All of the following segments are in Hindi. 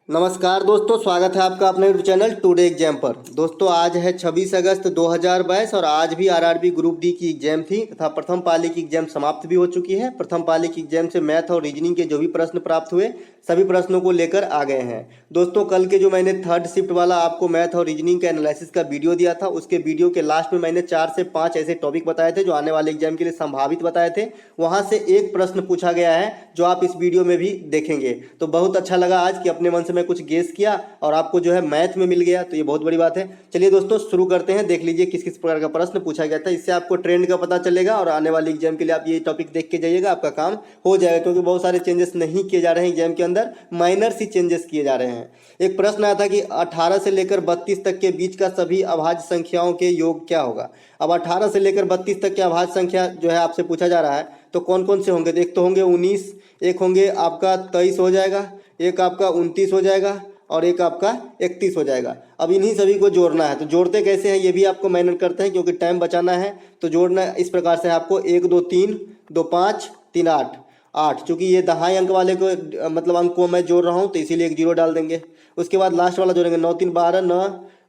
नमस्कार दोस्तों, स्वागत है आपका अपने यूट्यूब चैनल टुडे एग्जाम पर। दोस्तों आज है 26 अगस्त 2022 और आज भी आरआरबी ग्रुप डी की एग्जाम थी तथा प्रथम पाली की एग्जाम समाप्त भी हो चुकी है। प्रथम पाली की एग्जाम से मैथ और रीजनिंग के जो भी प्रश्न प्राप्त हुए सभी प्रश्नों को लेकर आ गए हैं। दोस्तों कल के जो मैंने थर्ड शिफ्ट वाला आपको मैथ और रीजनिंग का एनालिसिस का वीडियो दिया था, उसके वीडियो के लास्ट में मैंने 4 से 5 ऐसे टॉपिक बताए थे जो आने वाले एग्जाम के लिए संभावित बताए थे। वहां से एक प्रश्न पूछा गया है जो आप इस वीडियो में भी देखेंगे। तो बहुत अच्छा लगा आज कि अपने मन से मैं कुछ गेस किया और आपको जो है मैथ में मिल गया, तो ये बहुत बड़ी बात है। चलिए दोस्तों शुरू करते हैं। देख लीजिए किस किस प्रकार का प्रश्न पूछा गया था, इससे आपको ट्रेंड का पता चलेगा और आने वाली एग्जाम के लिए आप ये टॉपिक देख के जाइएगा, आपका काम हो जाएगा। क्योंकि बहुत सारे चेंजेस नहीं किए जा रहे हैं एग्जाम के अंदर, माइनर सी चेंजेस किए जा रहे हैं। एक प्रश्न आया था कि 18 से लेकर 32 तक के बीच का सभी अभाज्य संख्याओं के योग क्या होगा। अब 18 से लेकर 32 तक के अभाज्य संख्या जो है आपसे पूछा जा रहा है, तो कौन कौन से होंगे। एक तो होंगे 19, एक होंगे आपका 23 हो जाएगा, एक आपका 29 हो जाएगा और एक आपका 31 हो जाएगा। अब इन्हीं सभी को जोड़ना है, तो जोड़ते कैसे हैं ये भी आपको मेहनत करते हैं क्योंकि टाइम बचाना है। तो जोड़ना इस प्रकार से आपको 1 2 3 2 5 3 8 8, चूँकि ये दहाई अंक वाले को मतलब अंक को मैं जोड़ रहा हूँ तो इसीलिए एक जीरो डाल देंगे। उसके बाद लास्ट वाला जोड़ेंगे 9 3 12 9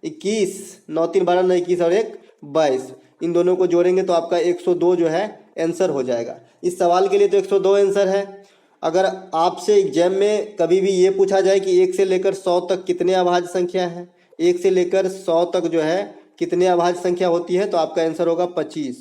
21, 9 3 12 9 21 और एक 22। इन दोनों को जोड़ेंगे तो आपका 102 जो है आंसर हो जाएगा। इस सवाल के लिए तो 102 आंसर है। अगर आपसे एग्जाम में कभी भी ये पूछा जाए कि 1 से लेकर 100 तक कितने अभाज्य संख्या हैं, 1 से लेकर 100 तक जो है कितने अभाज्य संख्या होती है, तो आपका आंसर होगा 25।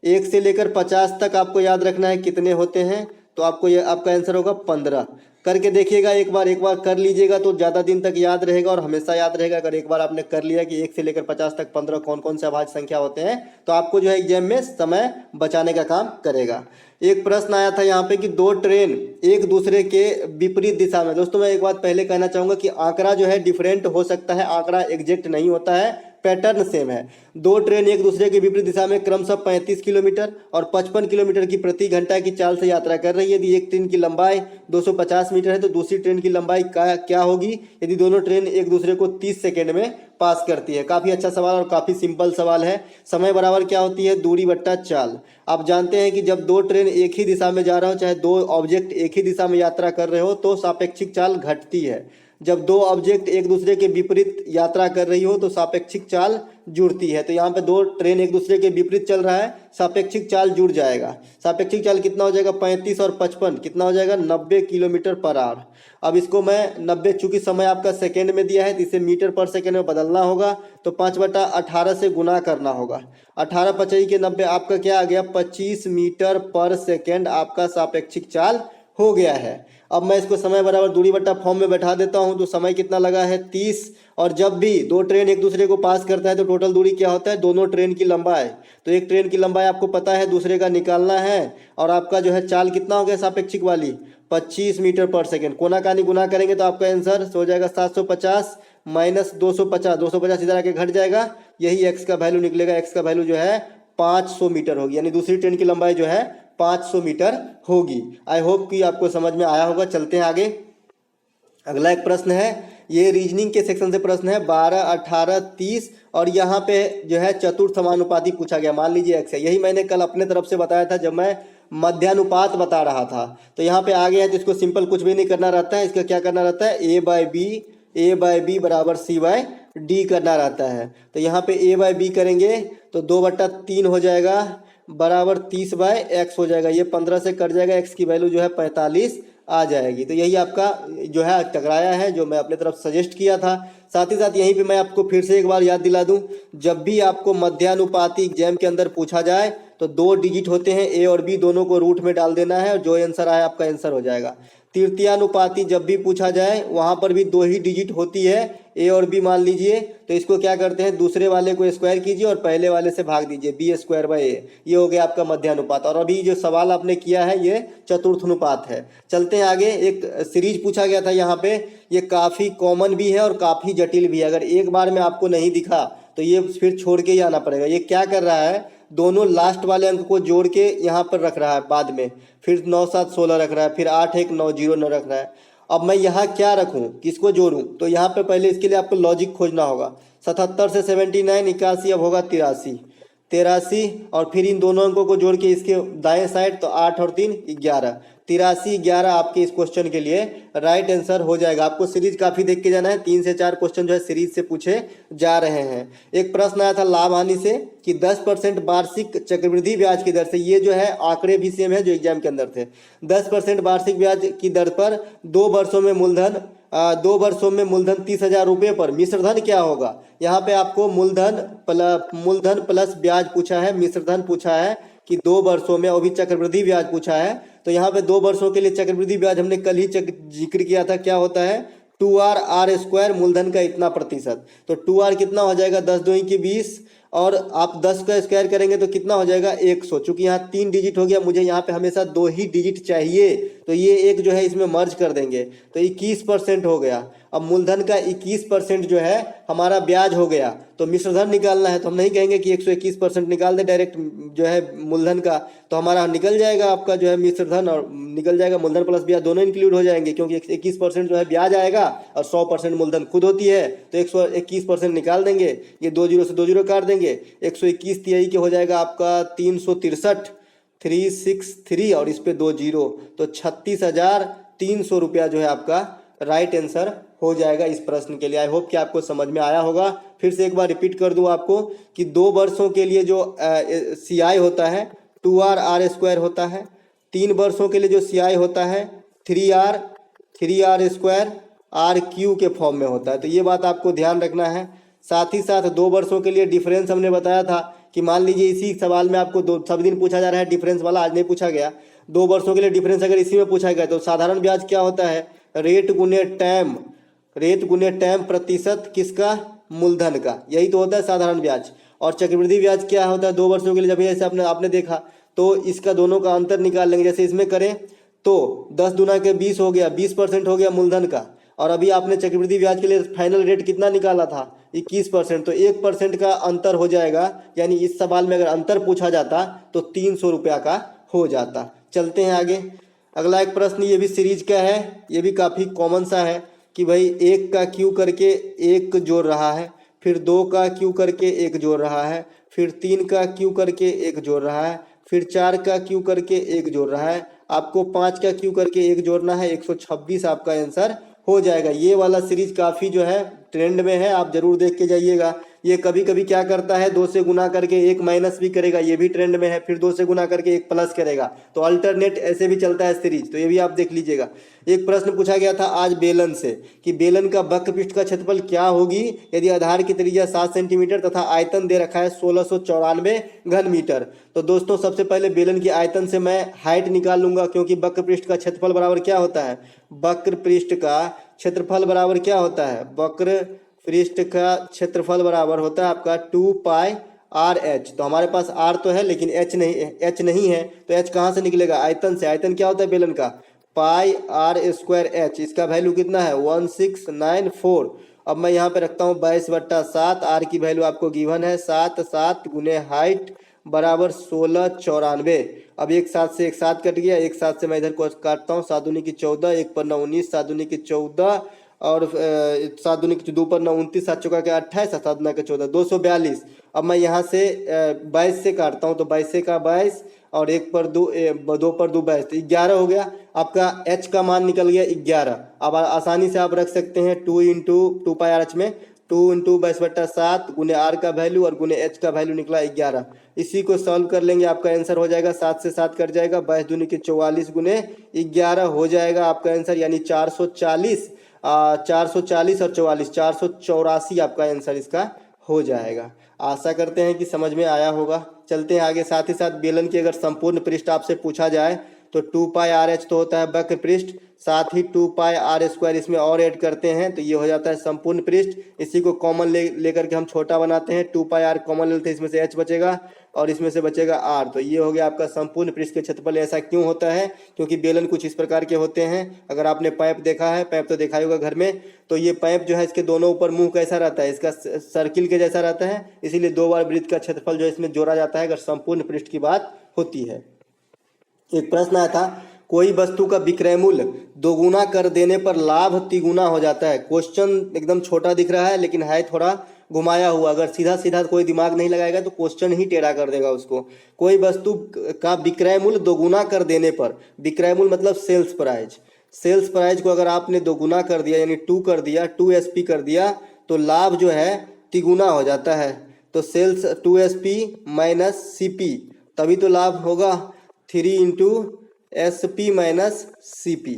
1 से लेकर 50 तक आपको याद रखना है कितने होते हैं, तो आपको ये आपका आंसर होगा 15। करके देखिएगा एक बार कर लीजिएगा तो ज़्यादा दिन तक याद रहेगा और हमेशा याद रहेगा। अगर एक बार आपने कर लिया कि 1 से लेकर 50 तक 15 कौन कौन से अभाज्य संख्या होते हैं, तो आपको जो है एग्जाम में समय बचाने का काम करेगा। एक प्रश्न आया था यहाँ पे कि दो ट्रेन एक दूसरे के विपरीत दिशा में। दोस्तों मैं एक बात पहले कहना चाहूँगा कि आंकड़ा जो है डिफरेंट हो सकता है, आंकड़ा एग्जैक्ट नहीं होता है, पैटर्न सेम है। दो ट्रेन एक दूसरे के विपरीत दिशा में क्रमशः 35 किलोमीटर और 55 किलोमीटर की प्रति घंटा की चाल से यात्रा कर रही है। यदि एक ट्रेन की लंबाई 250 मीटर है तो दूसरी ट्रेन की लंबाई क्या होगी यदि दोनों ट्रेन एक दूसरे को 30 सेकेंड में पास करती है। काफ़ी अच्छा सवाल और काफ़ी सिंपल सवाल है। समय बराबर क्या होती है, दूरी बट्टा चाल। आप जानते हैं कि जब दो ट्रेन एक ही दिशा में जा रहे हो, चाहे दो ऑब्जेक्ट एक ही दिशा में यात्रा कर रहे हो, तो सापेक्षिक चाल घटती है। जब दो ऑब्जेक्ट एक दूसरे के विपरीत यात्रा कर रही हो तो सापेक्षिक चाल जुड़ती है। तो यहाँ पे दो ट्रेन एक दूसरे के विपरीत चल रहा है, सापेक्षिक चाल जुड़ जाएगा। सापेक्षिक चाल कितना हो जाएगा, 35 और 55 कितना हो जाएगा, 90 किलोमीटर पर आवर। अब इसको मैं 90, चूंकि समय आपका सेकेंड में दिया है तो इसे मीटर पर सेकेंड में बदलना होगा, तो 5/18 से गुना करना होगा। 18 पचाई के 90 आपका क्या आ गया, 25 मीटर पर सेकेंड आपका सापेक्षिक चाल हो गया है। अब मैं इसको समय बराबर दूरी बट्टा फॉर्म में बैठा देता हूं, तो समय कितना लगा है 30। और जब भी दो ट्रेन एक दूसरे को पास करता है तो टोटल दूरी क्या होता है, दोनों ट्रेन की लंबाई। तो एक ट्रेन की लंबाई आपको पता है, दूसरे का निकालना है। और आपका जो है चाल कितना हो गया सापेक्षिक वाली, 25 मीटर पर सेकेंड। कोना कानी गुना करेंगे तो आपका आंसर हो जाएगा 750 माइनस 250, 250 इधर आके घट जाएगा, यही एक्स का वैल्यू निकलेगा। एक्स का वैल्यू जो है 500 मीटर होगी, यानी दूसरी ट्रेन की लंबाई जो है 500 मीटर होगी। आई होप कि आपको समझ में आया होगा। चलते हैं आगे। अगला एक प्रश्न है, ये रीजनिंग के सेक्शन से प्रश्न है 12 18 30 और यहाँ पे जो है चतुर्थ समानुपाती पूछा गया। मान लीजिए एक्स है, यही मैंने कल अपने तरफ से बताया था जब मैं मध्यानुपात बता रहा था। तो यहाँ पे आ गया है तो इसको सिंपल कुछ भी नहीं करना रहता है। इसका क्या करना रहता है, a/b बराबर c/d करना रहता है। तो यहाँ पे a/b करेंगे तो 2/3 हो जाएगा बराबर 30/x हो जाएगा। ये 15 से कट जाएगा, x की वैल्यू जो है 45 आ जाएगी। तो यही आपका जो है टकराया है, जो मैं अपने तरफ सजेस्ट किया था। साथ ही साथ यहीं पे मैं आपको फिर से एक बार याद दिला दूं, जब भी आपको मध्यानुपाती एग्जाम के अंदर पूछा जाए तो 2 डिजिट होते हैं, a और b दोनों को रूट में डाल देना है और जो आंसर आए आपका आंसर हो जाएगा। तृतीयानुपाती जब भी पूछा जाए वहां पर भी 2 ही डिजिट होती है, a और b मान लीजिए। तो इसको क्या करते हैं, दूसरे वाले को स्क्वायर कीजिए और पहले वाले से भाग दीजिए, b²/a। ये हो गया आपका मध्यानुपात। और अभी जो सवाल आपने किया है ये चतुर्थानुपात है। चलते हैं आगे। एक सीरीज पूछा गया था यहाँ पे, ये काफ़ी कॉमन भी है और काफ़ी जटिल भी है। अगर एक बार में आपको नहीं दिखा तो ये फिर छोड़ के ही आना पड़ेगा। ये क्या कर रहा है, दोनों लास्ट वाले अंक को जोड़ के यहाँ पर रख रहा है बाद में, फिर 9 7 16 रख रहा है, फिर 8 1 9 0 9 रख रहा है। अब मैं यहाँ क्या रखूँ, किसको जोड़ूँ, तो यहाँ पे पहले इसके लिए आपको लॉजिक खोजना होगा। 77 से 79 81, अब होगा 83 और फिर इन दोनों अंकों को जोड़ के इसके दाएं साइड तो 8 और 3 11। 8311 आपके इस क्वेश्चन के लिए राइट आंसर हो जाएगा। आपको सीरीज काफ़ी देख के जाना है, 3 से 4 क्वेश्चन जो है सीरीज से पूछे जा रहे हैं। एक प्रश्न आया था लाभ हानि से कि 10% वार्षिक चक्रवृद्धि ब्याज की दर से, ये जो है आंकड़े भी सेम है जो एग्जाम के अंदर थे, 10% वार्षिक ब्याज की दर पर 2 वर्षों में मूलधन 30,000 रुपये पर मिश्र धन क्या होगा। यहाँ पे आपको मूलधन प्लस ब्याज पूछा है, मिश्र धन पूछा है कि 2 वर्षों में, और भी चक्रवृद्धि ब्याज पूछा है। तो यहाँ पे 2 वर्षों के लिए चक्रवृद्धि ब्याज हमने कल ही जिक्र किया था, क्या होता है 2r r स्क्वायर मूलधन का इतना प्रतिशत। तो 2r कितना हो जाएगा 10 2 की 20, और आप 10 का स्क्वायर करेंगे तो कितना हो जाएगा 100। चूंकि यहाँ 3 डिजिट हो गया, मुझे यहाँ पे हमेशा 2 ही डिजिट चाहिए, तो ये एक जो है इसमें मर्ज कर देंगे तो 21% हो गया। अब मूलधन का 21% जो है हमारा ब्याज हो गया, तो मिश्रधन निकालना है तो हम नहीं कहेंगे कि 121% निकाल दे डायरेक्ट जो है मूलधन का, तो हमारा निकल जाएगा आपका जो है मिश्रधन, और निकल जाएगा मूलधन प्लस ब्याज दोनों इंक्लूड हो जाएंगे, क्योंकि 21% जो है ब्याज आएगा और 100% मूलधन खुद होती है, तो 121% निकाल देंगे, ये 2 जीरो से 2 जीरो काट देंगे, 121 तिहाई के हो जाएगा आपका 363 363 और इस पे 2 जीरो, तो 36,300 रुपया जो है आपका राइट आंसर हो जाएगा इस प्रश्न के लिए। आई होप कि आपको समझ में आया होगा। फिर से एक बार रिपीट कर दूं आपको कि 2 वर्षों के लिए जो CI होता है 2r r स्क्वायर होता है, 3 वर्षों के लिए जो CI होता है 3r स्क्वायर RQ के फॉर्म में होता है, तो ये बात आपको ध्यान रखना है। साथ ही साथ 2 वर्षों के लिए डिफरेंस हमने बताया था कि मान लीजिए इसी सवाल में आपको सब दिन पूछा जा रहा है डिफरेंस वाला, आज नहीं पूछा गया। 2 वर्षों के लिए डिफरेंस अगर इसी में पूछा गया तो साधारण ब्याज क्या होता है रेट गुने टैम प्रतिशत किसका मूलधन का, यही तो होता है साधारण ब्याज। और चक्रवृद्धि ब्याज क्या होता है 2 वर्षों के लिए, जब जैसे आपने देखा तो इसका दोनों का अंतर निकाल लेंगे। जैसे इसमें करें तो 10 दूना के 20 हो गया, 20% हो गया मूलधन का, और अभी आपने चक्रवृद्धि ब्याज के लिए फाइनल रेट कितना निकाला था 21%, तो 1% का अंतर हो जाएगा। यानी इस सवाल में अगर अंतर पूछा जाता तो 300 रुपया का हो जाता। चलते हैं आगे। अगला एक प्रश्न, ये भी सीरीज का है, ये भी काफ़ी कॉमन सा है कि भाई 1 का क्यू करके 1 जोड़ रहा है, फिर 2 का क्यू करके 1 जोड़ रहा है, फिर 3 का क्यू करके 1 जोड़ रहा है, फिर 4 का क्यू करके 1 जोड़ रहा है, आपको 5 का क्यू करके 1 जोड़ना है, 126 आपका आंसर हो जाएगा। ये वाला सीरीज काफ़ी जो है ट्रेंड में है, आप जरूर देख के जाइएगा। ये कभी कभी क्या करता है 2 से गुना करके 1 माइनस भी करेगा, ये भी ट्रेंड में है, फिर 2 से गुना करके 1 प्लस करेगा, तो अल्टरनेट ऐसे भी चलता है सीरीज, तो ये भी आप देख लीजिएगा। एक प्रश्न पूछा गया था आज बेलन से कि बेलन का वक्र पृष्ठ का क्षेत्रफल क्या होगी यदि आधार की त्रिज्या 7 सेंटीमीटर तथा आयतन दे रखा है 1694 घन मीटर। तो दोस्तों सबसे पहले बेलन की आयतन से मैं हाइट निकाल लूंगा, क्योंकि वक्र पृष्ठ का क्षेत्रफल बराबर क्या होता है, वक्र पृष्ठ का क्षेत्रफल बराबर क्या होता है, वक्र पृष्ठ का क्षेत्रफल बराबर होता है आपका 2 पाई RH। तो हमारे पास R तो है लेकिन H नहीं है, तो H कहाँ से निकलेगा, आयतन से। आयतन क्या होता है बेलन का, पाई R स्क्वायर H, इसका वैल्यू कितना है 1694। अब मैं यहाँ पे रखता हूँ 22/7, R की वैल्यू आपको गिवन है 7 गुने हाइट बराबर 1694। अब एक साथ से एक साथ कट गया, एक साथ से मैं इधर को काटता हूँ, 7 दूनी की 14, 1 पर 9 19, 7 दूनी की 14 और 7 दूनी की 2 पर 9 29, 7 चौका के 28, 7 दूना के 14, 242। अब मैं यहाँ से 22 से काटता हूँ, तो 22 से का 22 और 1 पर 2 2 पर 2 22, तो 11 हो गया। आपका H का मान निकल गया 11। अब आसानी से आप रख सकते हैं 2 इंटू 2 पाई RH में 2 इंटू 22/7 गुने R का वैल्यू और गुने H का वैल्यू निकला 11। इसी को सॉल्व कर लेंगे, आपका आंसर हो जाएगा 7 से 7 कट जाएगा, 22 दूनी की 44 गुने 11 हो जाएगा आपका आंसर, यानी 440 और 44 484 आपका आंसर इसका हो जाएगा। आशा करते हैं कि समझ में आया होगा। चलते हैं आगे। साथ ही साथ बेलन की अगर संपूर्ण पृष्ठ आपसे पूछा जाए तो 2 पाई RH तो होता है वक्र पृष्ठ, साथ ही 2 पाई R स्क्वायर इसमें और ऐड करते हैं तो ये हो जाता है संपूर्ण पृष्ठ। इसी को कॉमन लेकर के हम छोटा बनाते हैं, 2 पाई R कॉमन लेते हैं, इसमें से H बचेगा और इसमें से बचेगा R, तो ये हो गया आपका संपूर्ण पृष्ठ के क्षेत्रफल। ऐसा क्यों होता है, क्योंकि बेलन कुछ इस प्रकार के होते हैं। अगर आपने पाइप देखा है, पाइप तो देखा ही होगा घर में, तो ये पाइप जो है इसके दोनों ऊपर मुंह कैसा रहता है, इसका सर्किल के जैसा रहता है, इसीलिए 2 बार वृत्त का क्षेत्रफल जो है इसमें जोड़ा जाता है अगर संपूर्ण पृष्ठ की बात होती है। एक प्रश्न आया था, कोई वस्तु का विक्रय मूल्य दोगुना कर देने पर लाभ तिगुना हो जाता है। क्वेश्चन एकदम छोटा दिख रहा है लेकिन है थोड़ा घुमाया हुआ, अगर सीधा सीधा कोई दिमाग नहीं लगाएगा तो क्वेश्चन ही टेढ़ा कर देगा उसको। कोई वस्तु का विक्रय मूल्य दोगुना कर देने पर, विक्रय मूल्य मतलब सेल्स प्राइस, सेल्स प्राइस को अगर आपने दोगुना कर दिया यानी 2 कर दिया, 2SP कर दिया, तो लाभ जो है तिगुना हो जाता है। तो सेल्स 2SP माइनस CP, तभी तो लाभ होगा 3 इंटू SP माइनस CP।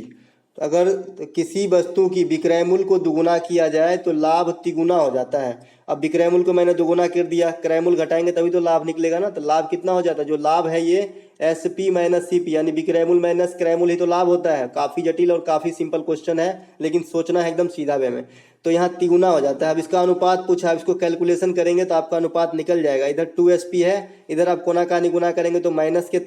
तो अगर किसी वस्तु की विक्रय मूल्य को दुगुना किया जाए तो लाभ तिगुना हो जाता है। अब विक्रय मूल्य को मैंने दुगुना कर दिया, क्रय मूल्य घटाएंगे तभी तो लाभ निकलेगा ना। तो लाभ कितना हो जाता है, जो लाभ है ये SP माइनस CP यानी विक्रय मूल्य माइनस क्रय मूल्य ही तो लाभ होता है। काफ़ी जटिल और काफ़ी सिंपल क्वेश्चन है, लेकिन सोचना है एकदम सीधा वे में। तो यहाँ तिगुना हो जाता है। अब इसका अनुपात पूछा, अब इसको कैलकुलेशन करेंगे तो आपका अनुपात निकल जाएगा। इधर 2SP है, इधर आप कोना का गुना करेंगे तो माइनस के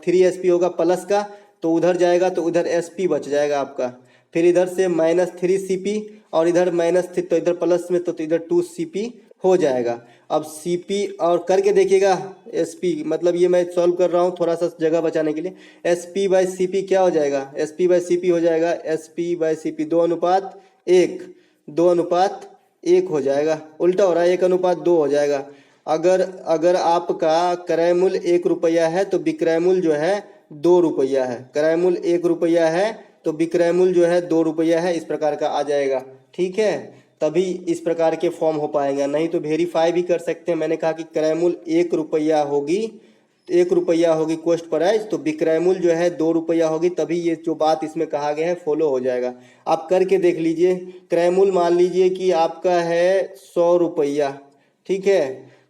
3SP होगा प्लस का, तो उधर जाएगा तो उधर SP बच जाएगा आपका। फिर इधर से माइनस 3CP और इधर माइनस 3, तो इधर प्लस में तो इधर 2CP हो जाएगा। अब CP और करके देखिएगा SP, मतलब ये मैं सॉल्व कर रहा हूँ थोड़ा सा जगह बचाने के लिए। SP बाई CP क्या हो जाएगा, SP बाई CP हो जाएगा SP बाई CP 2:1, 2:1 हो जाएगा। उल्टा हो रहा है, 1:2 हो जाएगा। अगर आपका क्रय मूल्य 1 रुपया है तो विक्रय मूल्य जो है 2 रुपया है। क्रय मूल्य 1 रुपया है तो विक्रय मूल्य जो है 2 रुपया है, इस प्रकार का आ जाएगा। ठीक है, तभी इस प्रकार के फॉर्म हो पाएंगे, नहीं तो वेरीफाई भी कर सकते हैं। मैंने कहा कि क्रय मूल्य 1 रुपया होगी, 1 रुपया होगी कॉस्ट प्राइस, तो विक्रय मूल्य जो है 2 रुपया होगी, तभी ये जो बात इसमें कहा गया है फॉलो हो जाएगा। आप करके देख लीजिए। क्रय मूल्य मान लीजिए कि आपका है 100 रुपया, ठीक है,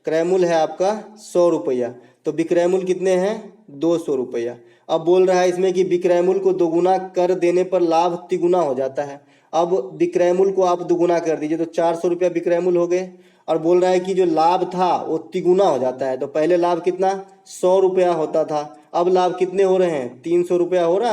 क्रय मूल्य है आपका 100 रुपया, तो विक्रय मूल्य कितने हैं 200 रुपया। अब बोल रहा है इसमें कि विक्रय मूल्य को दोगुना कर देने पर लाभ तिगुना हो जाता है। अब विक्रय मूल्य को आप दोगुना कर दीजिए तो 400 रुपया विक्रय मूल्य हो गए, और बोल रहा है कि जो लाभ था वो तिगुना हो जाता है। तो पहले लाभ कितना 100 रुपया होता था, अब लाभ कितने हो रहे हैं 300 रुपया हो रहा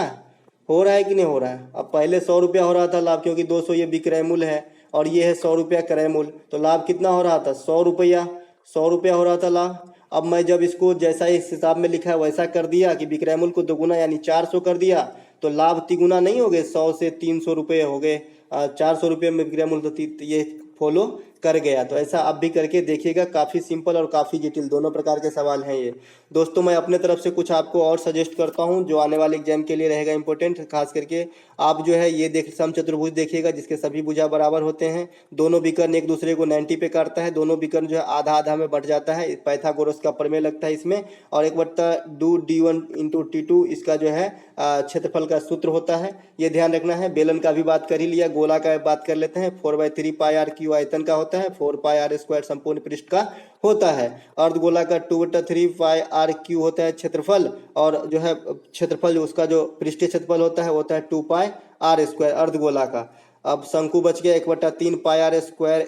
है कि नहीं हो रहा है। अब पहले 100 रुपया हो रहा था लाभ, क्योंकि 200 ये विक्रय मूल्य है और ये है 100 रुपया क्रय मूल्य, तो लाभ कितना हो रहा था 100 रुपया, 100 रुपया हो रहा था लाभ। अब मैं जब इसको जैसा इस हिसाब में लिखा है वैसा कर दिया कि विक्रय मूल्य को दोगुना यानी 400 कर दिया, तो लाभ तिगुना नहीं हो गए, 100 से 300 रुपये हो गए, 400 रुपये में विक्रय मूल्य, तो ये फॉलो कर गया। तो ऐसा आप भी करके देखिएगा, काफ़ी सिंपल और काफ़ी जटिल दोनों प्रकार के सवाल हैं ये। दोस्तों मैं अपने तरफ से कुछ आपको और सजेस्ट करता हूं जो आने वाले एग्जाम के लिए रहेगा इंपॉर्टेंट। खास करके आप जो है ये समचतुर्भुज देखिएगा जिसके सभी भुजा बराबर होते हैं, दोनों विकर्ण एक दूसरे को 90 पे काटता है, दोनों विकर्ण जो है आधा आधा में बढ़ जाता है, पाइथागोरस का प्रमेय लगता है इसमें, और 1/2D1 इंटू T2 इसका जो है क्षेत्रफल का सूत्र होता है, ये ध्यान रखना है। बेलन का भी बात कर ही लिया, गोला का बात कर लेते हैं। 4/3 πr³ आयतन का होता है, 4πr² संपूर्ण पृष्ठ का होता है। अर्धगोला का 2/3 πr³ होता है क्षेत्रफल, और जो है क्षेत्रफल उसका जो पृष्ठीय क्षेत्रफल होता है वो होता है 2πr² अर्धगोला का। अब शंकु बच गया 1/3 πr²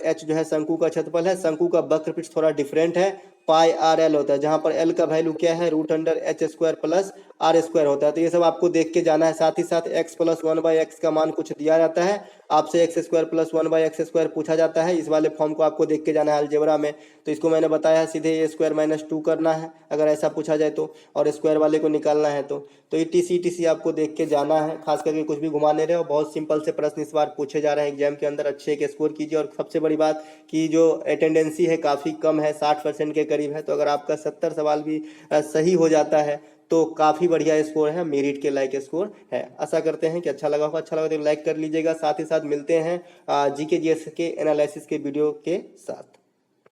h जो है शंकु का क्षेत्रफल है। शंकु का वक्र पृष्ठ थोड़ा डिफरेंट है, πrl होता है, जहाँ पर l का वैल्यू क्या है √h² प्लस r² होता है। तो ये सब आपको देख के जाना है। साथ ही साथ x + 1/x का मान कुछ दिया जाता है, आपसे x² + 1/x² पूछा जाता है, इस वाले फॉर्म को आपको देख के जाना है अलजेब्रा में। तो इसको मैंने बताया सीधे a² - 2 करना है अगर ऐसा पूछा जाए तो, और स्क्वायर वाले को निकालना है तो ETC आपको देख के जाना है। खास करके कुछ भी घुमा नहीं रहे हो, बहुत सिंपल से प्रश्न इस बार पूछे जा रहे हैं एग्जाम के अंदर, अच्छे के स्कोर कीजिए। और सबसे बड़ी बात कि जो अटेंडेंसी है काफ़ी कम है, 60% के करीब है, तो अगर आपका 70 सवाल भी सही हो जाता है तो काफ़ी बढ़िया स्कोर है, मेरिट के लायक स्कोर है। आशा करते हैं कि अच्छा लगा होगा, अच्छा लगा तो लाइक कर लीजिएगा। साथ ही साथ मिलते हैं GK GS के एनालिसिस के वीडियो के साथ।